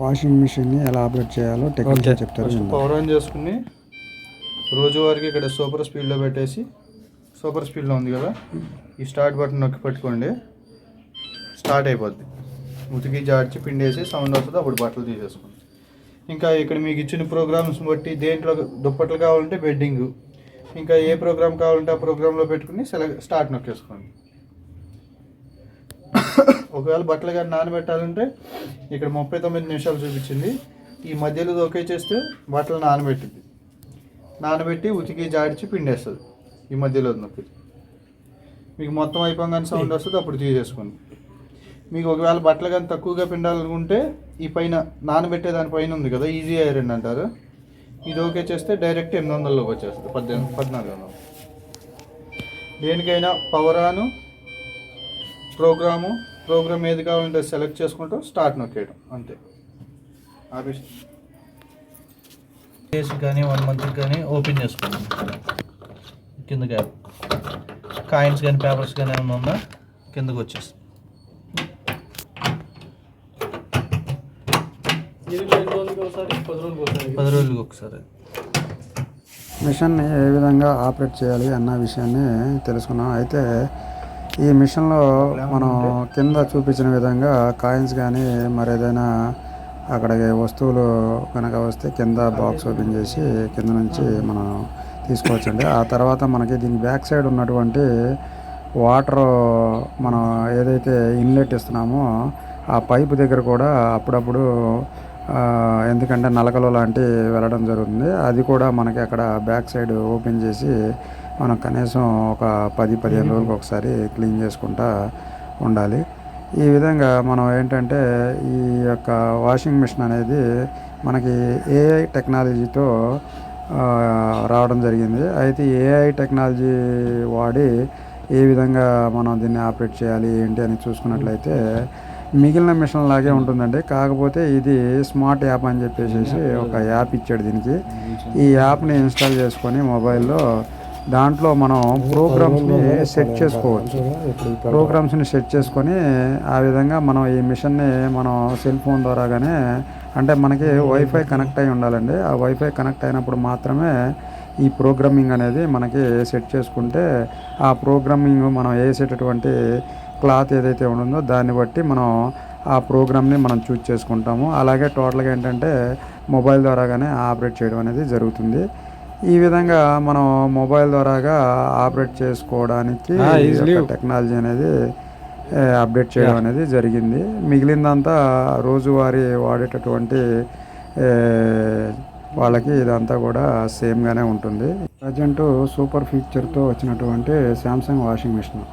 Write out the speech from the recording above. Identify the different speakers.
Speaker 1: Washing మిషన్ని ఎలా operate చేయాలో టెక్నిక్గా చెప్తారు.
Speaker 2: ఫస్ట్ పవర్ ఆన్ చేసుకుని రోజువారికి ఇక్కడ సూపర్ స్పీడ్లో పెట్టేసి, సూపర్ స్పీడ్లో ఉంది కదా, ఈ స్టార్ట్ బటన్ నొక్కి పెట్టుకోండి. స్టార్ట్ అయిపోద్ది. ఉతికి జాడ్చి పిండేసి సౌండ్ వస్తుంది, అప్పుడు బట్టలు తీసేసుకోండి. ఇంకా ఇక్కడ మీకు ఇచ్చిన ప్రోగ్రామ్స్ బట్టి దేంట్లో దుప్పట్లు కావాలంటే బెడ్డింగ్, ఇంకా ఏ ప్రోగ్రామ్ కావాలంటే ఆ ప్రోగ్రాంలో పెట్టుకుని స్టార్ట్ నొక్కేసుకోండి. ఒకవేళ బట్టలు కానీ నానబెట్టాలంటే ఇక్కడ 39 నిమిషాలు చూపించింది. ఈ మధ్యలో ఓకే చేస్తే బట్టలు నానబెట్టి ఉతికి జాడిచి పిండేస్తుంది. ఈ మధ్యలో నొక్కి మీకు మొత్తం అయిపోగానే సౌండ్ వస్తుంది, అప్పుడు తీసేసుకోండి. మీకు ఒకవేళ బట్టలు కానీ తక్కువగా పిండాలనుకుంటే ఈ పైన నానబెట్టే దానిపైన ఉంది కదా, ఈజీ ఐరన్ అంటారు, ఇది ఓకే చేస్తే డైరెక్ట్ 800లోకి వచ్చేస్తుంది, 1400. దేనికైనా పవర్ ఆను, ప్రోగ్రామ్ ఏది కావాలంటే సెలెక్ట్ చేసుకుంటూ స్టార్ట్ నొక్కేయడం అంతే. ఆఫీస్ డేస్ కానీ 1 మంత్కి కానీ ఓపెన్ చేసుకోండి. కింద గ్యాప్ కాయిన్స్ కానీ పేపర్స్ కానీ ఏమైనా ఉందా కిందకు వచ్చేసి 10 రోజులకి ఒకసారి.
Speaker 1: మిషన్ని ఏ విధంగా ఆపరేట్ చేయాలి అన్న విషయాన్ని తెలుసుకున్నాం. అయితే ఈ మిషన్లో మనం కింద చూపించిన విధంగా కాయిన్స్ కానీ మరి ఏదైనా అక్కడ వస్తువులు కనుక వస్తే కింద బాక్స్ ఓపెన్ చేసి కింద నుంచి మనం తీసుకోవచ్చండి. ఆ తర్వాత మనకి దీని బ్యాక్ సైడ్ ఉన్నటువంటి వాటర్ మనం ఏదైతే ఇన్లెట్ ఇస్తున్నామో ఆ పైపు దగ్గర కూడా అప్పుడప్పుడు ఎందుకంటే నలకలు లాంటివి వెళ్ళడం జరుగుతుంది, అది కూడా మనకి అక్కడ బ్యాక్ సైడ్ ఓపెన్ చేసి మనం కనీసం ఒక 10-15 రోజులకు ఒకసారి క్లీన్ చేసుకుంటూ ఉండాలి. ఈ విధంగా మనం ఏంటంటే ఈ యొక్క వాషింగ్ మిషన్ అనేది మనకి ఏఐ టెక్నాలజీతో రావడం జరిగింది. అయితే ఏఐ టెక్నాలజీ వాడి ఏ విధంగా మనం దీన్ని ఆపరేట్ చేయాలి ఏంటి అని చూసుకున్నట్లయితే మిగిలిన మిషన్ లాగే ఉంటుందండి. కాకపోతే ఇది స్మార్ట్ యాప్ అని చెప్పేసి ఒక యాప్ ఇచ్చాడు దీనికి. ఈ యాప్ని ఇన్స్టాల్ చేసుకొని మొబైల్లో దాంట్లో మనం ప్రోగ్రామ్స్ని సెట్ చేసుకోవచ్చు. ప్రోగ్రామ్స్ని సెట్ చేసుకొని ఆ విధంగా మనం ఈ మిషన్ని మనం సెల్ ఫోన్ ద్వారాగానే, అంటే మనకి వైఫై కనెక్ట్ అయి ఉండాలండి. ఆ వైఫై కనెక్ట్ అయినప్పుడు మాత్రమే ఈ ప్రోగ్రామింగ్ అనేది మనకి సెట్ చేసుకుంటే ఆ ప్రోగ్రామింగ్ మనం వేసేటటువంటి క్లాత్ ఏదైతే ఉంటుందో దాన్ని బట్టి మనం ఆ ప్రోగ్రామ్ని మనం చూజ్ చేసుకుంటాము. అలాగే టోటల్గా ఏంటంటే మొబైల్ ద్వారాగానే ఆపరేట్ చేయడం అనేది జరుగుతుంది. ఈ విధంగా మనం మొబైల్ ద్వారాగా ఆపరేట్ చేసుకోవడానికి టెక్నాలజీ అనేది అప్డేట్ చేయడం అనేది జరిగింది. మిగిలిందంతా రోజువారీ వాడేటటువంటి వాళ్ళకి ఇదంతా కూడా సేమ్గానే ఉంటుంది. ప్రజెంట్ సూపర్ ఫీచర్తో వచ్చినటువంటి శాంసంగ్ వాషింగ్ మిషన్.